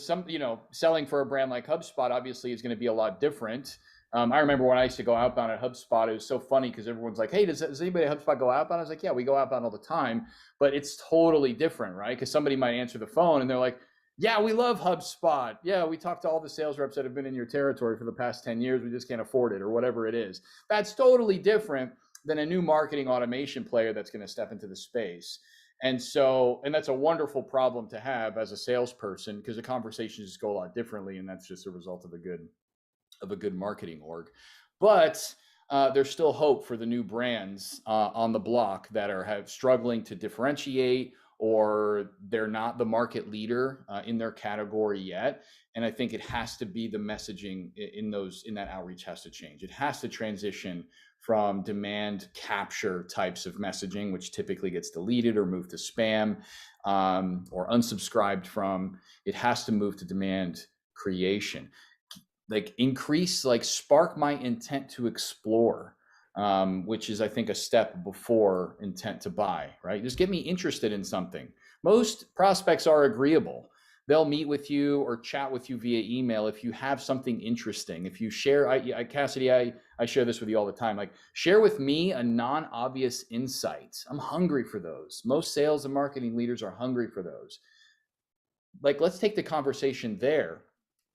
selling for a brand like HubSpot obviously is going to be a lot different. I remember when I used to go outbound at HubSpot, it was so funny because everyone's like, hey, does anybody at HubSpot go outbound? I was like, yeah, we go outbound all the time, but it's totally different, right? Because somebody might answer the phone and they're like, yeah, we love HubSpot. Yeah, we talked to all the sales reps that have been in your territory for the past 10 years. We just can't afford it or whatever it is. That's totally different than a new marketing automation player that's going to step into the space. And that's a wonderful problem to have as a salesperson because the conversations just go a lot differently, and that's just a result of a good marketing org. But there's still hope for the new brands on the block that are struggling to differentiate, or they're not the market leader in their category yet. And I think it has to be the messaging in that outreach has to change. It has to transition from demand capture types of messaging, which typically gets deleted or moved to spam or unsubscribed from. It has to move to demand creation, like spark my intent to explore, which is, I think, a step before intent to buy, right? Just get me interested in something. Most prospects are agreeable. They'll meet with you or chat with you via email if you have something interesting. If you share, Cassidy, I share this with you all the time. Like, share with me a non-obvious insight. I'm hungry for those. Most sales and marketing leaders are hungry for those. Like, let's take the conversation there.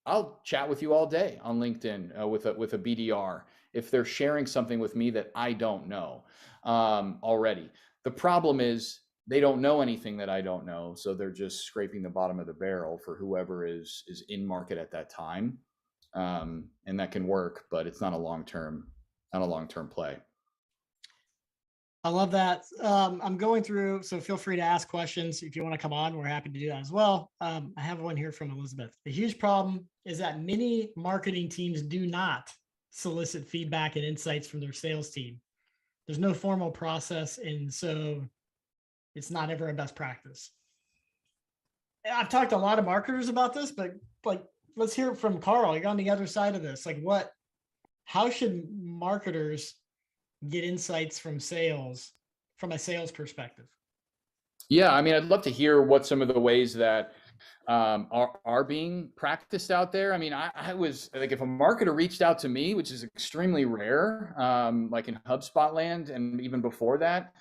I'll chat with you all day on LinkedIn with a BDR if they're sharing something with me that I don't know already. The problem is, they don't know anything that I don't know, so they're just scraping the bottom of the barrel for whoever is in market at that time, and that can work, but it's not a long-term play. I love that. I'm going through, so feel free to ask questions if you want to come on. We're happy to do that as well. I have one here from Elizabeth. The huge problem is that many marketing teams do not solicit feedback and insights from their sales team. There's no formal process, and so it's not ever a best practice. I've talked to a lot of marketers about this, but like, let's hear it from Carl. You're on the other side of this. Like, how should marketers get insights from sales from a sales perspective? Yeah, I mean, I'd love to hear what some of the ways that are being practiced out there. I mean, I was like, if a marketer reached out to me, which is extremely rare, like in HubSpot land, and even before that,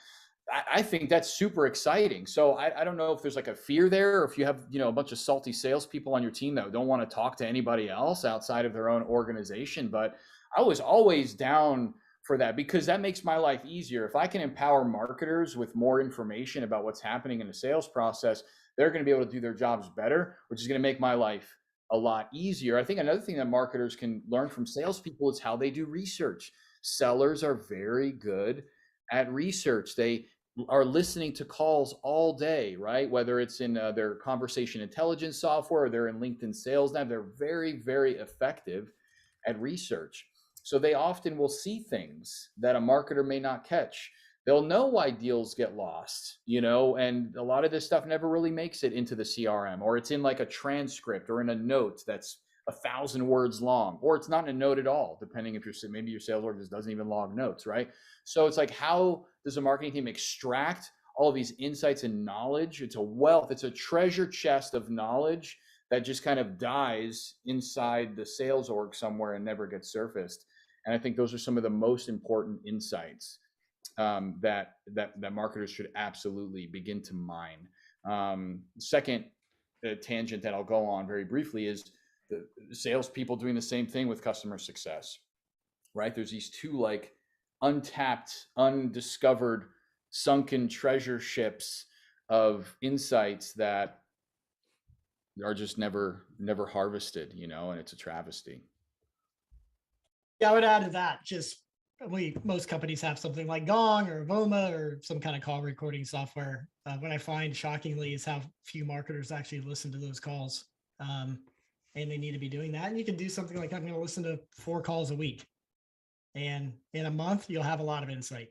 I think that's super exciting. So I don't know if there's like a fear there, or if you have, a bunch of salty salespeople on your team that don't want to talk to anybody else outside of their own organization. But I was always down for that because that makes my life easier. If I can empower marketers with more information about what's happening in the sales process, they're going to be able to do their jobs better, which is going to make my life a lot easier. I think another thing that marketers can learn from salespeople is how they do research. Sellers are very good at research. They are listening to calls all day, right? Whether it's in their conversation intelligence software or they're in LinkedIn Sales Nav, they're very, very effective at research. So they often will see things that a marketer may not catch. They'll know why deals get lost, and a lot of this stuff never really makes it into the CRM, or it's in like a transcript or in a note that's 1,000 words long, or it's not in a note at all, depending if maybe your sales org just doesn't even log notes, right? So it's like, how does a marketing team extract all of these insights and knowledge? It's a wealth, it's a treasure chest of knowledge that just kind of dies inside the sales org somewhere and never gets surfaced. And I think those are some of the most important insights that marketers should absolutely begin to mine. Second tangent that I'll go on very briefly is the salespeople doing the same thing with customer success, right? There's these two like untapped, undiscovered, sunken treasure ships of insights that are just never harvested, and it's a travesty. Yeah, I would add to that, just most companies have something like Gong or Voma or some kind of call recording software. What I find shockingly is how few marketers actually listen to those calls. And they need to be doing that. And you can do something like, I'm going to listen to 4 calls a week. And in a month, you'll have a lot of insight,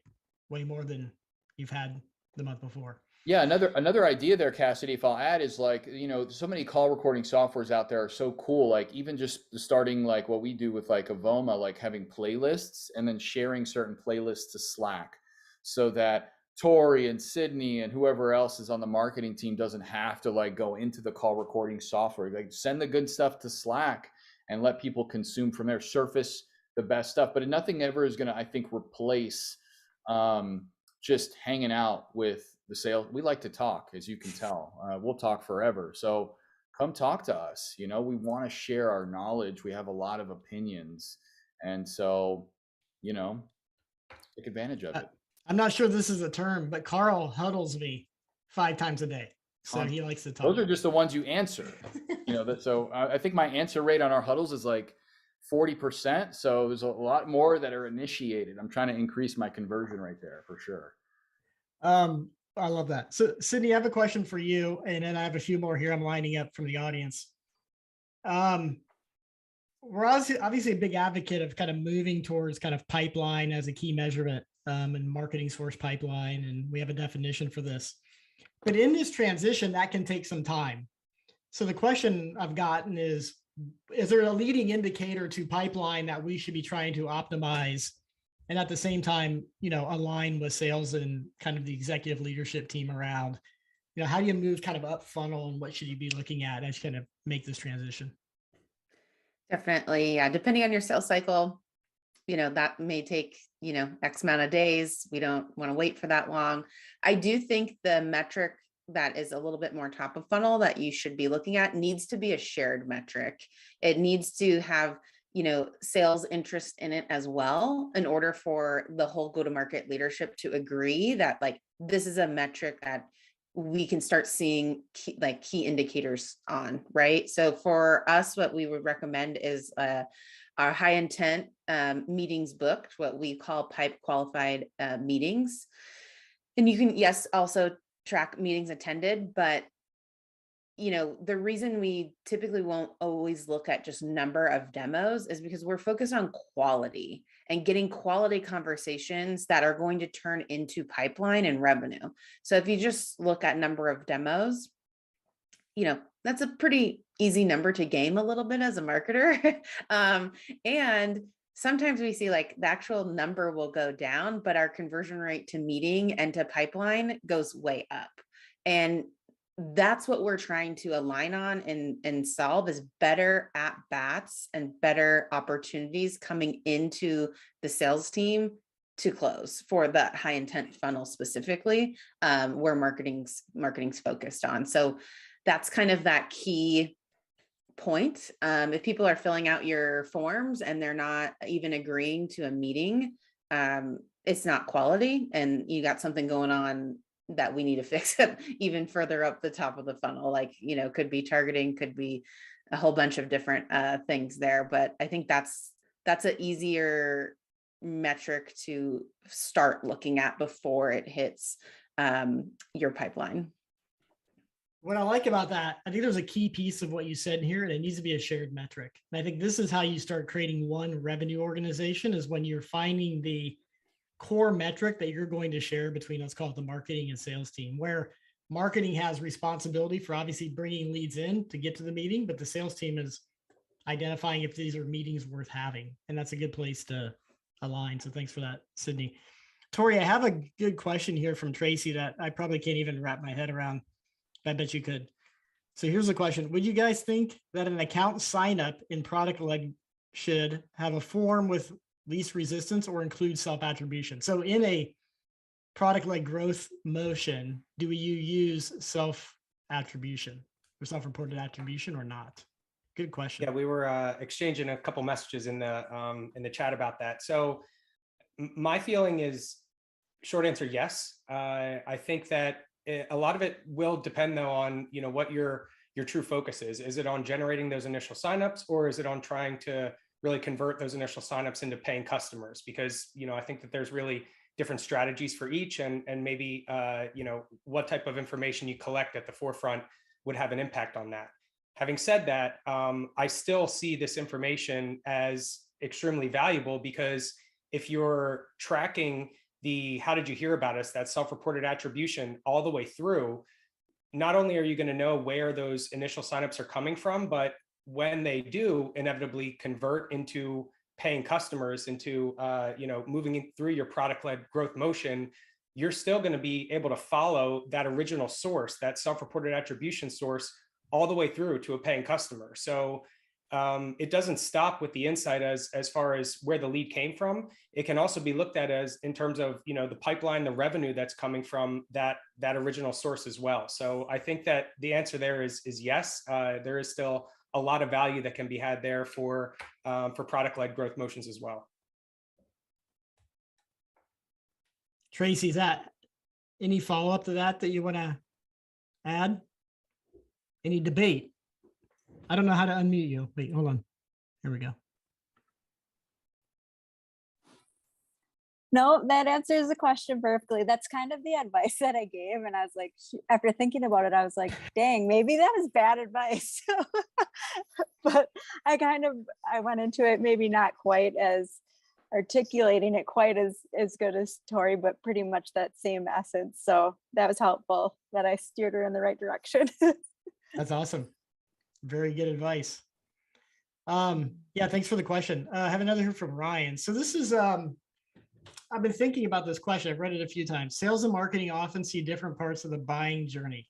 way more than you've had the month before. Yeah, another idea there, Cassidy, if I'll add, is like, so many call recording softwares out there are so cool. Like even just starting like what we do with like Avoma, like having playlists and then sharing certain playlists to Slack so that Tori and Sydney and whoever else is on the marketing team doesn't have to like go into the call recording software. Like send the good stuff to Slack and let people consume from there, surface the best stuff. But nothing ever is going to, I think, replace just hanging out with the sales. We like to talk, as you can tell. We'll talk forever. So come talk to us. We want to share our knowledge. We have a lot of opinions. And so, take advantage of it. I'm not sure this is a term, but Carl huddles me 5 times a day. So he likes to talk. Those are just the ones you answer. So I think my answer rate on our huddles is like 40%. So there's a lot more that are initiated. I'm trying to increase my conversion rate there for sure. I love that. So Sydney, I have a question for you, and then I have a few more here I'm lining up from the audience. We're obviously a big advocate of kind of moving towards kind of pipeline as a key measurement, and marketing source pipeline, and we have a definition for this. But in this transition, that can take some time. So the question I've gotten is there a leading indicator to pipeline that we should be trying to optimize and at the same time, align with sales and kind of the executive leadership team around, how do you move kind of up funnel and what should you be looking at as you kind of make this transition? Definitely. Yeah. Depending on your sales cycle, that may take, X amount of days. We don't want to wait for that long. I do think the metric that is a little bit more top of funnel that you should be looking at needs to be a shared metric. It needs to have sales interest in it as well, in order for the whole go-to-market leadership to agree that like, this is a metric that we can start seeing key indicators on, right? So for us, what we would recommend is our high intent meetings booked, what we call pipe qualified meetings. And you can, yes, also track meetings attended, but the reason we typically won't always look at just number of demos is because we're focused on quality and getting quality conversations that are going to turn into pipeline and revenue. So if you just look at number of demos, that's a pretty easy number to game a little bit as a marketer. And sometimes we see like the actual number will go down, but our conversion rate to meeting and to pipeline goes way up. And that's what we're trying to align on and solve is better at bats and better opportunities coming into the sales team to close for the high intent funnel specifically, where marketing's focused on. So that's kind of that key point. If people are filling out your forms and they're not even agreeing to a meeting, it's not quality, and you got something going on that we need to fix it even further up the top of the funnel. Like, could be targeting, could be a whole bunch of different things there. But I think that's an easier metric to start looking at before it hits your pipeline. What I like about that, I think there's a key piece of what you said here, and it needs to be a shared metric. And I think this is how you start creating one revenue organization, is when you're finding the core metric that you're going to share between, let's call it the marketing and sales team, where marketing has responsibility for obviously bringing leads in to get to the meeting, but the sales team is identifying if these are meetings worth having. And that's a good place to align. So thanks for that, Sydney. Tori, I have a good question here from Tracy that I probably can't even wrap my head around. I bet you could. So here's the question. Would you guys think that an account sign up in product leg should have a form with least resistance or include self-attribution. So in a product-led growth motion, do you use self-attribution or self-reported attribution or not? Good question. Yeah, we were exchanging a couple messages in the chat about that. So my feeling is, short answer, yes. I think that a lot of it will depend though on, what your true focus is. Is it on generating those initial signups, or is it on trying to really convert those initial signups into paying customers? Because, I think that there's really different strategies for each, and maybe, what type of information you collect at the forefront would have an impact on that. Having said that, I still see this information as extremely valuable, because if you're tracking the how did you hear about us, that self-reported attribution all the way through, not only are you going to know where those initial signups are coming from, but when they do inevitably convert into paying customers, into moving through your product-led growth motion, you're still going to be able to follow that original source, that self-reported attribution source, all the way through to a paying customer. So it doesn't stop with the insight as far as where the lead came from. It can also be looked at as in terms of the pipeline, the revenue that's coming from that original source as well. So I think that the answer there is yes. There is still a lot of value that can be had there for product-led growth motions as well. Tracy, is that any follow-up to that you want to add? Any debate? I don't know how to unmute you. Wait, hold on. Here we go. No, that answers the question perfectly. That's kind of the advice that I gave. And I was like, after thinking about it, I was like, dang, maybe that is bad advice. But I went into it maybe not quite as articulating it quite as good as Tori, but pretty much that same essence. So that was helpful that I steered her in the right direction. That's awesome. Very good advice. Yeah, thanks for the question. I have another here from Ryan. So this is, I've been thinking about this question. I've read it a few times. Sales and marketing often see different parts of the buying journey.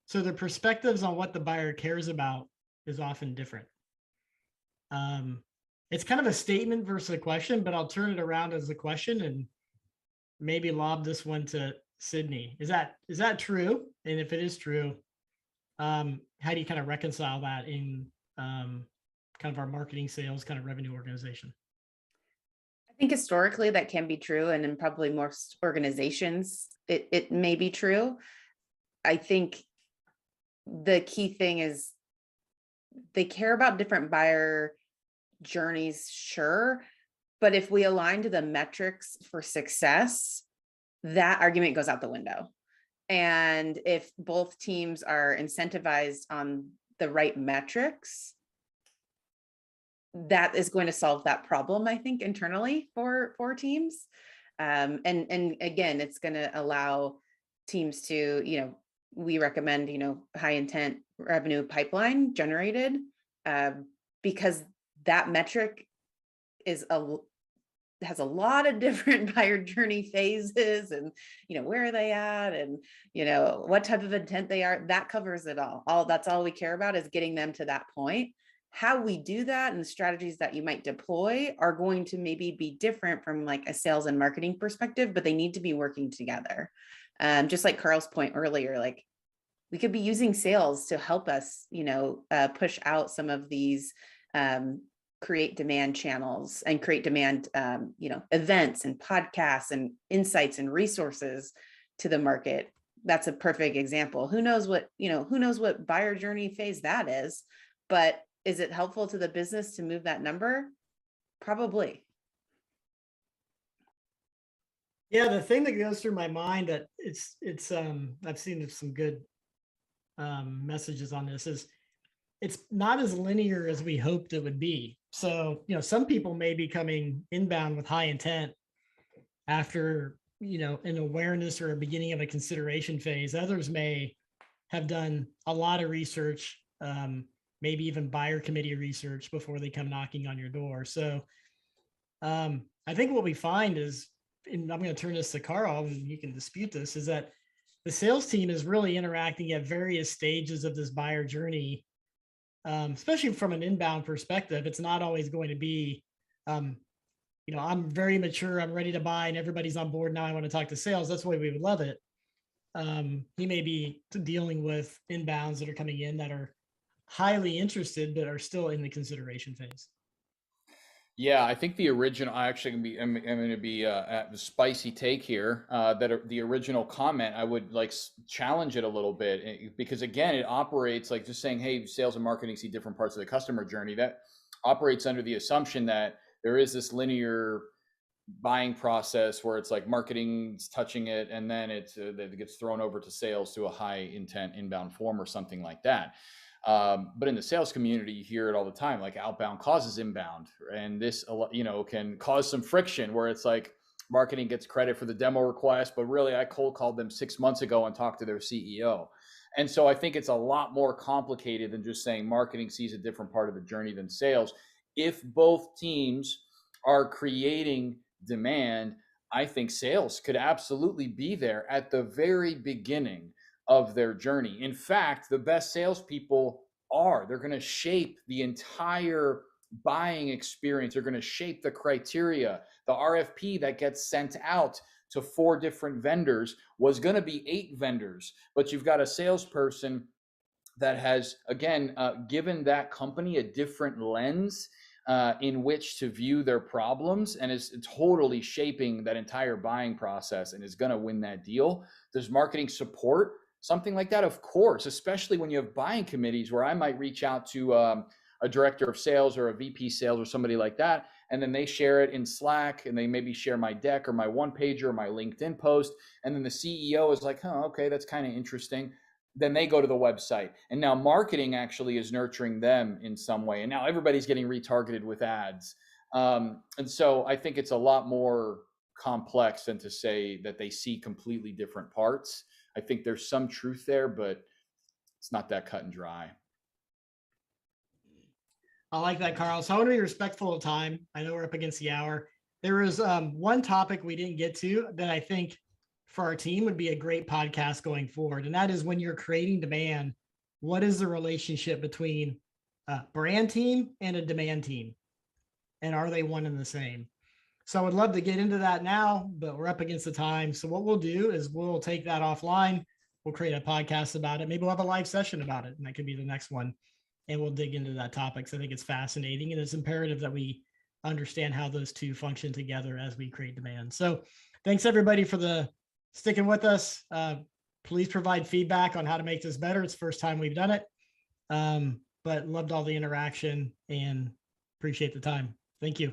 So the perspectives on what the buyer cares about is often different. It's kind of a statement versus a question, but I'll turn it around as a question and maybe lob this one to Sydney. Is that true? And if it is true, how do you kind of reconcile that in kind of our marketing, sales, kind of revenue organization? I think historically that can be true, and in probably most organizations it may be true. I think the key thing is they care about different buyer journeys, sure, but if we align to the metrics for success, that argument goes out the window. And if both teams are incentivized on the right metrics, that is going to solve that problem, I think, internally for teams. And again, it's going to allow teams to, we recommend, high intent revenue pipeline generated, because that metric has a lot of different buyer journey phases, and where are they at, and what type of intent they are. That covers it all. That's all we care about, is getting them to that point. How we do that and the strategies that you might deploy are going to maybe be different from like a sales and marketing perspective, but they need to be working together. Just like Carl's point earlier, like we could be using sales to help us, push out some of these create demand channels and create demand, events and podcasts and insights and resources to the market. That's a perfect example. Who knows what buyer journey phase that is, but is it helpful to the business to move that number? Probably. Yeah, the thing that goes through my mind that it's I've seen some good messages on this is it's not as linear as we hoped it would be. So, some people may be coming inbound with high intent after, an awareness or a beginning of a consideration phase. Others may have done a lot of research, maybe even buyer committee research before they come knocking on your door. So I think what we find is, and I'm going to turn this to Carl and you can dispute this, is that the sales team is really interacting at various stages of this buyer journey, especially from an inbound perspective. It's not always going to be I'm very mature, I'm ready to buy, and everybody's on board now. I want to talk to sales. That's the way we would love it. He may be dealing with inbounds that are coming in that are highly interested, but are still in the consideration phase. Yeah, I think the original. I actually I'm going to be at the spicy take here. The original comment, I would like challenge it a little bit, because again, it operates like just saying, "Hey, sales and marketing see different parts of the customer journey." That operates under the assumption that there is this linear buying process where it's like marketing's touching it, and then it gets thrown over to sales to a high intent inbound form or something like that. But in the sales community, you hear it all the time, like outbound causes inbound. And this, can cause some friction where it's like marketing gets credit for the demo request, but really I cold called them 6 months ago and talked to their CEO. And so I think it's a lot more complicated than just saying marketing sees a different part of the journey than sales. If both teams are creating demand, I think sales could absolutely be there at the very beginning of their journey. In fact, the best salespeople they're going to shape the entire buying experience. They're going to shape the criteria. The RFP that gets sent out to 4 different vendors was going to be 8 vendors, but you've got a salesperson that has, again, given that company a different lens in which to view their problems, and is totally shaping that entire buying process and is going to win that deal. Does marketing support something like that? Of course, especially when you have buying committees where I might reach out to a director of sales or a VP sales or somebody like that, and then they share it in Slack, and they maybe share my deck or my one pager or my LinkedIn post, and then the CEO is like, "Oh, okay, that's kind of interesting." Then they go to the website, and now marketing actually is nurturing them in some way, and now everybody's getting retargeted with ads. And so I think it's a lot more complex than to say that they see completely different parts. I think there's some truth there, but it's not that cut and dry. I like that, Carl. So I want to be respectful of time. I know we're up against the hour. There was one topic we didn't get to that I think for our team would be a great podcast going forward. And that is, when you're creating demand, what is the relationship between a brand team and a demand team? And are they one and the same? So I would love to get into that now, but we're up against the time. So what we'll do is we'll take that offline. We'll create a podcast about it. Maybe we'll have a live session about it, and that could be the next one. And we'll dig into that topic. So I think it's fascinating, and it's imperative that we understand how those two function together as we create demand. So thanks everybody for sticking with us. Please provide feedback on how to make this better. It's the first time we've done it, but loved all the interaction and appreciate the time. Thank you.